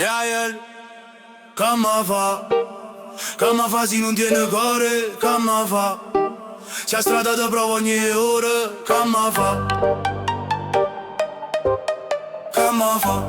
Yeah, yeah. Come fa se non tiene cuore? Come fa? Se a strada ti provo ogni ora. Come fa? Come fa?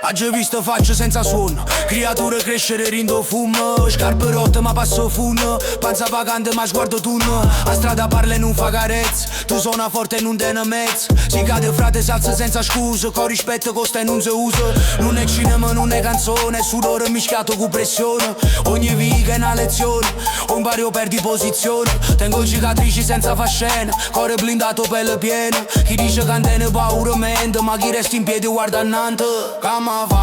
Oggi visto faccio senza suono, creature crescere rindo fumo, scarpe rotte ma passo funo, panza vacante ma sguardo tuno, a strada parla e non fa carezza, tu suona forte e non te ne mezzo, si cade frate salsa senza scuse, con rispetto costa e non si usa, non è cinema, non è canzone, è sudore mischiato con pressione, ogni vico è una lezione, o impari o perdi posizione, tengo cicatrici senza fa scena, cuore blindato pelle piena, chi dice che antenne paura mente, ma chi resta in piedi guarda annante,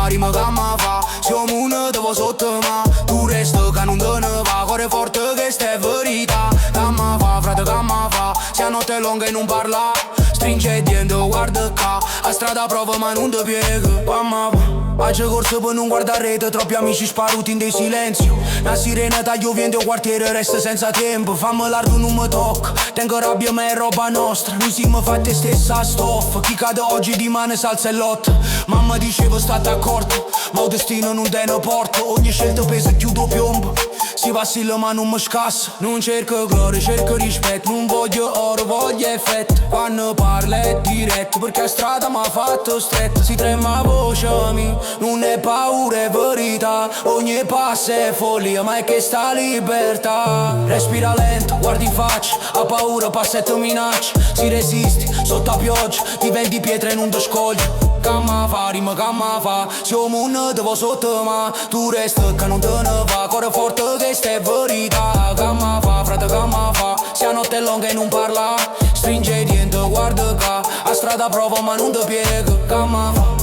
rima come fa, siamo uno devo sotto ma tu resti che non te ne va, cuore forte che stai verità, come fa frate come fa, se a notte è lunga e non parla, stringe i denti guarda qua, a strada prova ma non ti piega, come fa. Oggi corso per non guardare rete, troppi amici sparuti in dei silenzio. Una sirena taglio vento quartiere resta senza tempo. Fammi largo non mi tocca, tengo rabbia ma è roba nostra. Noi siamo fatti stessa stoffa, chi cade oggi di mano salza e lotta. Mamma diceva state accorto, ma il destino non te ne porta. Ogni scelta pesa e chiudo piombo, si vacilla ma non mi scassa. Non cerco gloria, cerco rispetto, non voglio oro, voglio effetto. Quando parla è diretto, perché a strada m'ha fatto stretta. Si trema la voce mia, non è paura, è verità. Ogni passo è follia, ma è che sta libertà. Respira lento, guardi in faccia, ha paura, passa e ti minaccia. Si resiste, sotto a pioggia, diventi pietra e non ti scogli. Come fa, rima come fa, siamo un devo sotto ma tu resti che non te ne va, cuore forte che stai verità. Come fa, frate come fa, se a notte è lunga e non parla, stringe i denti guarda qua, a strada prova ma non ti piega. Come fa,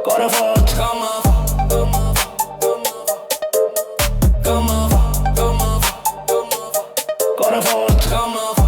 cuore forte, come fa, cuore forte, come fa.